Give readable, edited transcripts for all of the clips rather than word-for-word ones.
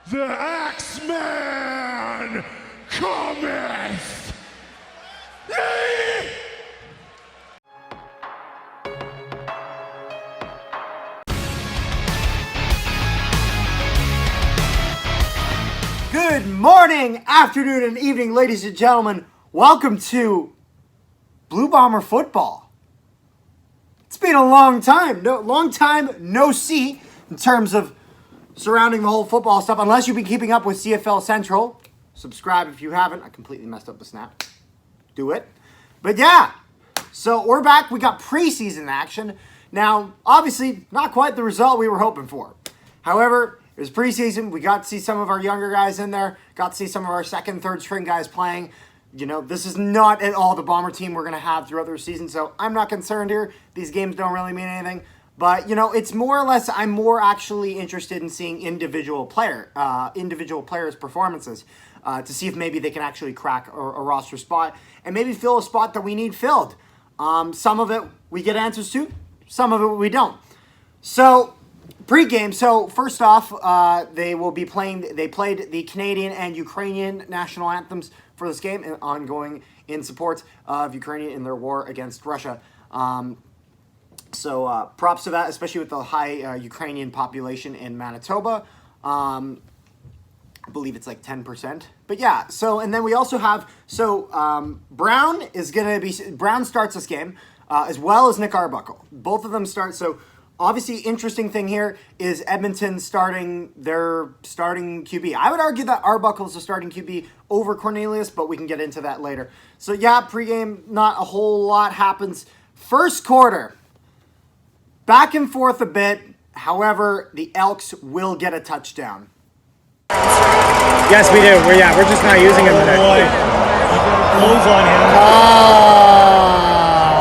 The Axeman cometh! Good morning, afternoon, and evening, ladies and gentlemen. Welcome to Blue Bomber Football. It's been a long time no see in terms of surrounding the whole football stuff, unless you've been keeping up with CFL Central. Subscribe if you haven't. I completely messed up the snap. Do it. But yeah, so we're back. We got preseason action. Now, obviously, not quite the result we were hoping for. However, it was preseason. We got to see some of our younger guys in there. Got to see some of our second, third string guys playing. You know, this is not at all the Bomber team we're going to have throughout the season, so I'm not concerned here. These games don't really mean anything. But, you know, it's more or less, I'm more actually interested in seeing individual players' performances to see if maybe they can actually crack a roster spot and maybe fill a spot that we need filled. Some of it we get answers to, some of it we don't. So, pre-game, so first off, they played the Canadian and Ukrainian national anthems for this game, and ongoing in support of Ukraine in their war against Russia. So props to that, especially with the high Ukrainian population in Manitoba. I believe it's like 10%. But yeah, so, and then we also have, Brown starts this game, as well as Nick Arbuckle. Both of them start, so obviously interesting thing here is Edmonton starting their starting QB. I would argue that Arbuckle is the starting QB over Cornelius, but we can get into that later. So yeah, pregame, not a whole lot happens. First quarter, back and forth a bit. However, the Elks will get a touchdown. Yes, we do. We're just not using him today. Boy, close on him.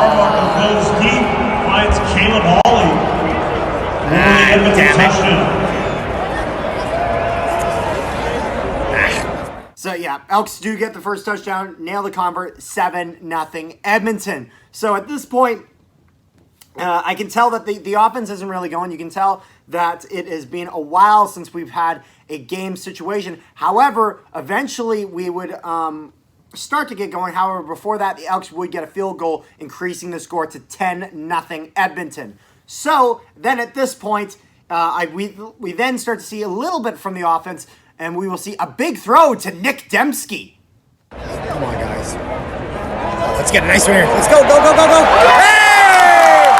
Arbuckle goes deep, finds Caleb Hawley. Damn it. So yeah, Elks do get the first touchdown, nail the convert, 7-0 Edmonton. So at this point, I can tell that the offense isn't really going. You can tell that it has been a while since we've had a game situation. However, eventually we would start to get going. However, before that, the Elks would get a field goal, increasing the score to 10-0 Edmonton. So then at this point, we then start to see a little bit from the offense, and we will see a big throw to Nick Dembski. Come on, guys. Let's get a nice one here. Let's go, go, go, go, go. Hey!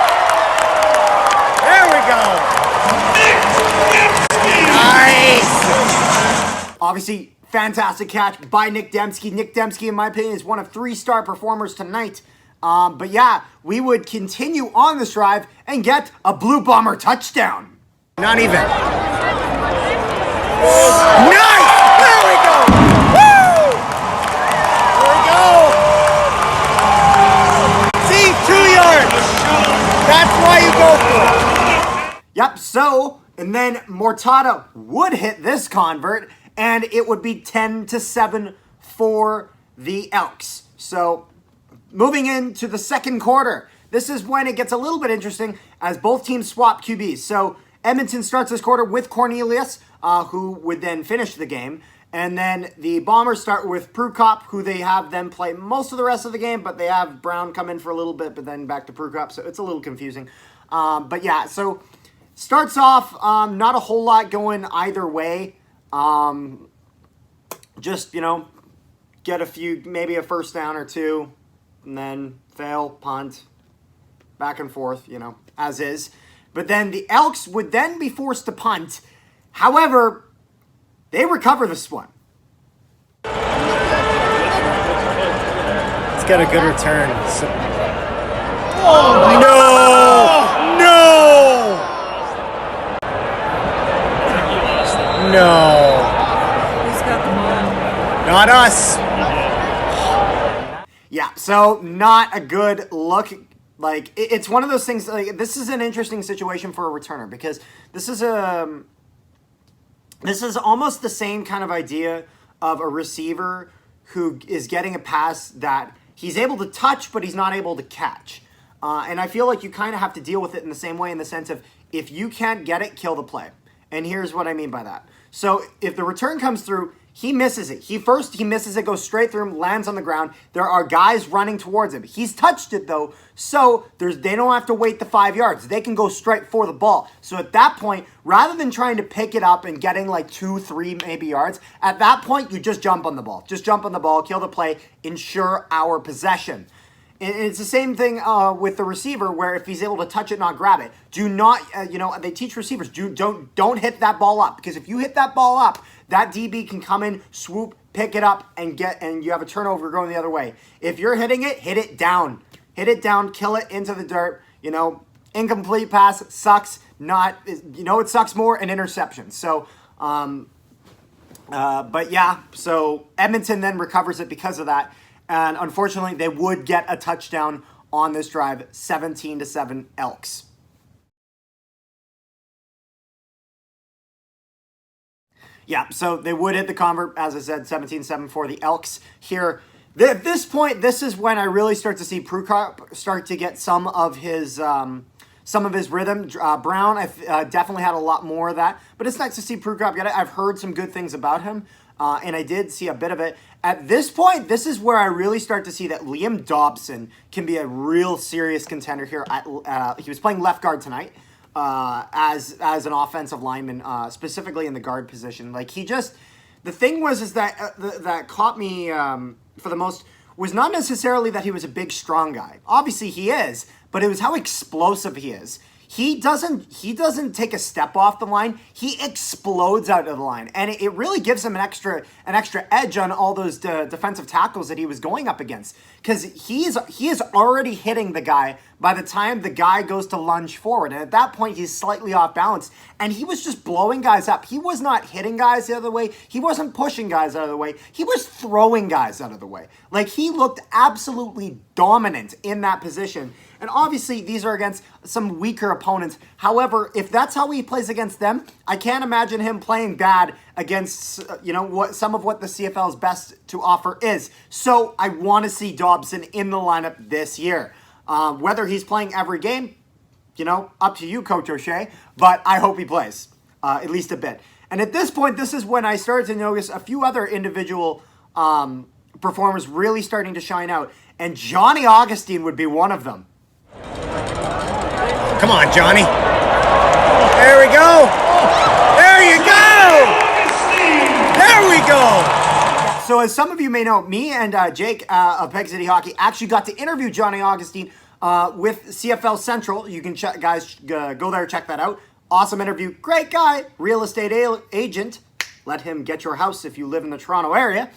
There we go. Nick Dembski! Nice. Obviously, fantastic catch by Nick Dembski. Nick Dembski, in my opinion, is one of 3-star performers tonight. But yeah, we would continue on this drive and get a Blue Bomber touchdown. Not even. Nice! There we go! Woo! There we go! See, 2 yards. That's why you go for it. Yep, so, and then Mortada would hit this convert, and it would be 10-7 for the Elks. So, moving into the second quarter, this is when it gets a little bit interesting as both teams swap QBs. So Edmonton starts this quarter with Cornelius, who would then finish the game. And then the Bombers start with Prukop, who they have them play most of the rest of the game, but they have Brown come in for a little bit, but then back to Prukop. So it's a little confusing. But yeah, so starts off, not a whole lot going either way. Just, you know, get a few, maybe a first down or two. And then fail, punt, back and forth, you know, as is. But then the Elks would then be forced to punt. However, they recover this one. Let's get a good return. Oh, no! No! No! Who's got the ball? Not us! Yeah, so not a good look. Like, it's one of those things, like, this is an interesting situation for a returner because this is almost the same kind of idea of a receiver who is getting a pass that he's able to touch, but he's not able to catch. And I feel like you kind of have to deal with it in the same way, in the sense of if you can't get it, kill the play. And here's what I mean by that. So if the return comes through, he misses it. He misses it, goes straight through him, lands on the ground. There are guys running towards him. He's touched it though, so they don't have to wait the 5 yards. They can go straight for the ball. So at that point, rather than trying to pick it up and getting like 2, 3 maybe yards, at that point you just jump on the ball. Just jump on the ball, kill the play, ensure our possession. And it's the same thing with the receiver, where if he's able to touch it, not grab it. Do not, they teach receivers, don't hit that ball up, because if you hit that ball up, that DB can come in, swoop, pick it up, and you have a turnover going the other way. If you're hitting it, hit it down. Hit it down, kill it into the dirt. Incomplete pass sucks. It sucks more, an interception. So, but yeah, so Edmonton then recovers it because of that. And unfortunately, they would get a touchdown on this drive, 17-7 Elks. Yeah, so they would hit the convert, as I said, 17-7 for the Elks here. At this point, this is when I really start to see Prukop start to get some of his rhythm. Brown, I've definitely had a lot more of that, but it's nice to see Prukop get it. I've heard some good things about him, and I did see a bit of it. At this point, this is where I really start to see that Liam Dobson can be a real serious contender here. He was playing left guard tonight. As an offensive lineman, specifically in the guard position. Like the thing was that caught me for the most was not necessarily that he was a big, strong guy. Obviously he is, but it was how explosive he is. He doesn't take a step off the line. He explodes out of the line, and it really gives him an extra edge on all those defensive tackles that he was going up against, because he is already hitting the guy by the time the guy goes to lunge forward, and at that point he's slightly off balance, and he was just blowing guys up. He was not hitting guys the other way. He wasn't pushing guys out of the way. He was throwing guys out of the way. Like, he looked absolutely dominant in that position. And obviously, these are against some weaker opponents. However, if that's how he plays against them, I can't imagine him playing bad against, some of what the CFL's best to offer is. So I want to see Dobson in the lineup this year. Whether he's playing every game, up to you, Coach O'Shea. But I hope he plays, at least a bit. And at this point, this is when I started to notice a few other individual performers really starting to shine out. And Johnny Augustine would be one of them. Come on, Johnny. There we go. There you go. There we go. So as some of you may know, me and Jake of Peg City Hockey actually got to interview Johnny Augustine with CFL Central. You can guys go there, check that out. Awesome interview. Great guy. Real estate agent. Let him get your house if you live in the Toronto area.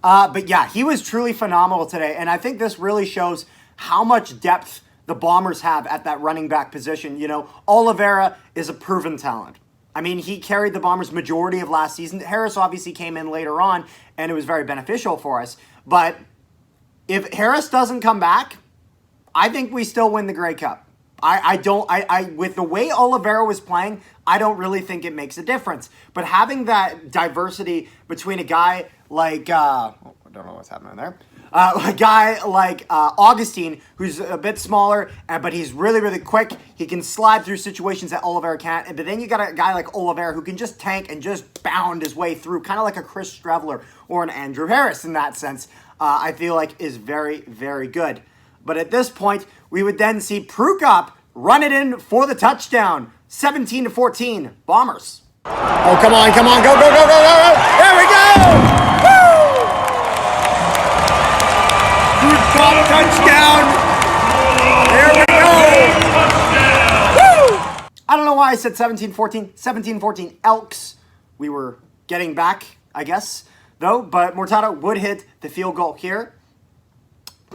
But yeah, he was truly phenomenal today. And I think this really shows how much depth the Bombers have at that running back position. Oliveira is a proven talent. I mean, he carried the Bombers majority of last season. Harris obviously came in later on, and it was very beneficial for us. But if Harris doesn't come back, I think we still win the Grey Cup. With the way Oliveira was playing, I don't really think it makes a difference. But having that diversity between a guy like, I don't know what's happening there. A guy like Augustine, who's a bit smaller, but he's really, really quick. He can slide through situations that Oliveira can't. But then you got a guy like Oliveira who can just tank and just bound his way through, kind of like a Chris Streveler or an Andrew Harris in that sense. I feel like is very, very good. But at this point, we would then see Prukop run it in for the touchdown. 17-14, Bombers. Oh, come on, go, go, go, go, go, go. There we go. Touchdown! There we go! Woo! I don't know why I said 17-14. 17-14 Elks. We were getting back, I guess, though. But Mortada would hit the field goal here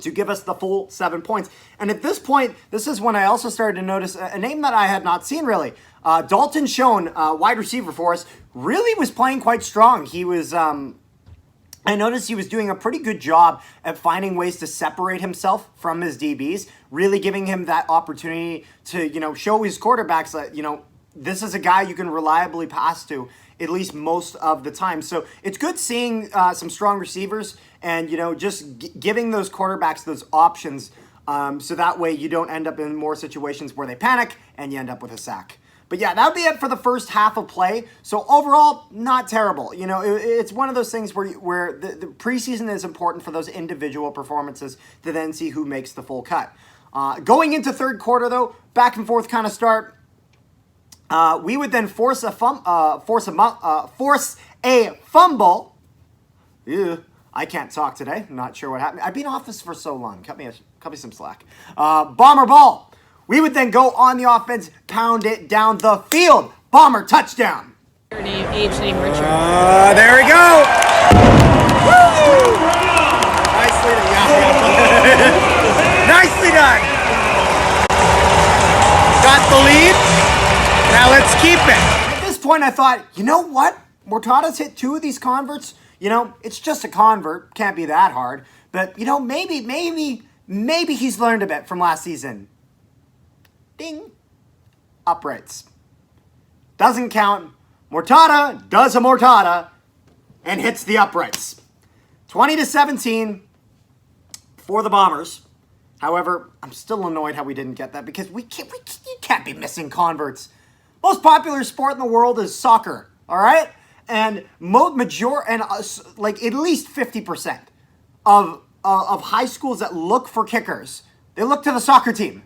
to give us the full 7 points. And at this point, this is when I also started to notice a name that I had not seen really. Dalton Schoen, wide receiver for us, really was playing quite strong. He was... I noticed he was doing a pretty good job at finding ways to separate himself from his DBs, really giving him that opportunity to, show his quarterbacks that, this is a guy you can reliably pass to at least most of the time. So it's good seeing some strong receivers and, just giving those quarterbacks those options so that way you don't end up in more situations where they panic and you end up with a sack. But yeah, that would be it for the first half of play. So overall, not terrible. You know, it's one of those things where the preseason is important for those individual performances to then see who makes the full cut. Going into third quarter, though, back and forth kind of start. We would then force a fumble. Ew, I can't talk today. I'm not sure what happened. I've been off this for so long. Cut me some slack. Bomber ball. We would then go on the offense, pound it down the field. Bomber touchdown. Your name, age, name, Richard. There we go. Woo! Nicely done. Nicely done. Got the lead. Now let's keep it. At this point, I thought, you know what? Mortada's hit 2 of these converts. You know, it's just a convert. Can't be that hard. But, you know, maybe he's learned a bit from last season. Ding. Uprights. Doesn't count. Mortada does a Mortada and hits the uprights. 20-17 for the Bombers. However, I'm still annoyed how we didn't get that because you can't be missing converts. Most popular sport in the world is soccer, all right? And at least 50% of high schools that look for kickers, they look to the soccer team.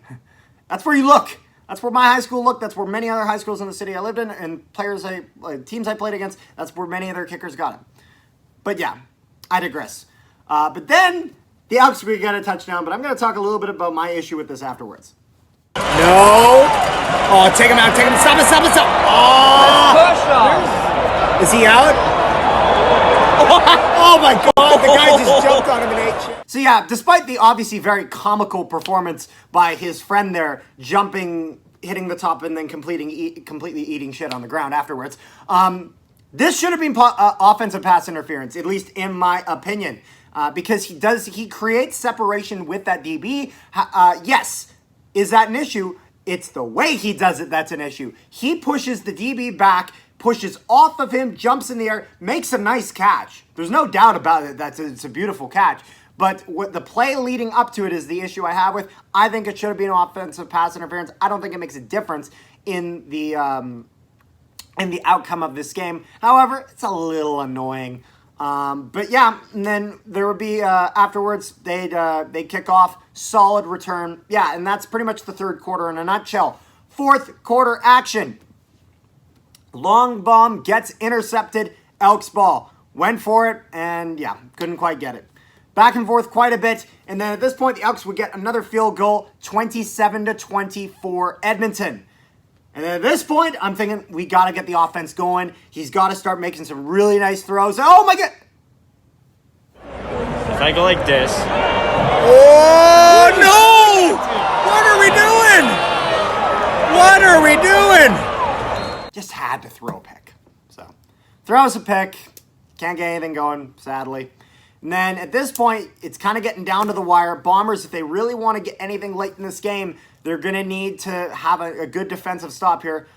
That's where you look. That's where my high school looked. That's where many other high schools in the city I lived in and teams I played against, that's where many of their kickers got it. But yeah, I digress. But then the Elks we got a touchdown, but I'm going to talk a little bit about my issue with this afterwards. No. Oh, take him out. Stop it. Oh. Push off. Is he out? Oh my God, the guy just jumped on him and ate shit. So yeah, despite the obviously very comical performance by his friend there, jumping, hitting the top, and then completely eating shit on the ground afterwards, this should have been offensive pass interference, at least in my opinion, because he creates separation with that DB. Yes, is that an issue? It's the way he does it that's an issue. He pushes the DB back, pushes off of him, jumps in the air, makes a nice catch. There's no doubt about it. It's a beautiful catch. But what the play leading up to it is the issue I have with. I think it should have been offensive pass interference. I don't think it makes a difference in the outcome of this game. However, it's a little annoying. But yeah, and then there would be afterwards they'd kick off, solid return. Yeah, and that's pretty much the third quarter in a nutshell. Fourth quarter action. Long bomb gets intercepted. Elks ball. Went for it, and yeah, couldn't quite get it. Back and forth quite a bit, and then at this point, the Elks would get another field goal, 27-20 for Edmonton. And then at this point, I'm thinking, we got to get the offense going. He's got to start making some really nice throws. Oh my God! If I go like this. Oh no! What are we doing? Just had to throw a pick. So, throws a pick. Can't get anything going, sadly. And then at this point, it's kind of getting down to the wire. Bombers, if they really want to get anything late in this game, they're going to need to have a good defensive stop here.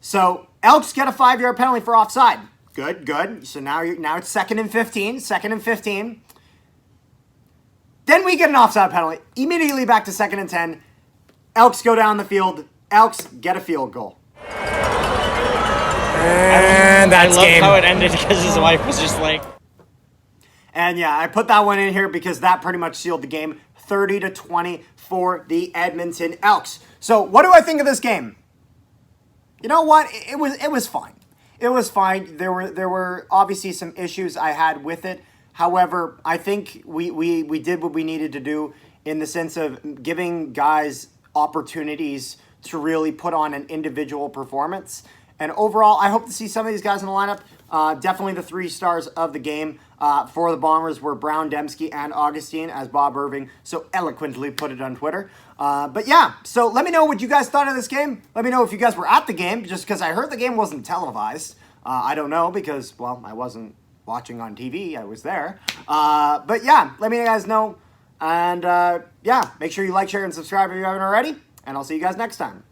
So, Elks get a 5-yard penalty for offside. Good. So now it's 2nd and 15. 2nd and 15. Then we get an offside penalty. Immediately back to 2nd and 10. Elks go down the field. Elks get a field goal. And that's I love game. how it ended because his wife was just like. And yeah, I put that one in here because that pretty much sealed the game. 30-20 for the Edmonton Elks. So what do I think of this game? You know what? It was fine. It was fine. There were obviously some issues I had with it. However, I think we did what we needed to do in the sense of giving guys opportunities to really put on an individual performance. And overall, I hope to see some of these guys in the lineup. Definitely the 3 stars of the game for the Bombers were Brown, Dembski, and Augustine, as Bob Irving so eloquently put it on Twitter. But yeah, so let me know what you guys thought of this game. Let me know if you guys were at the game, just because I heard the game wasn't televised. I don't know because, well, I wasn't watching on TV. I was there. But yeah, let me guys know. And yeah, make sure you like, share, and subscribe if you haven't already. And I'll see you guys next time.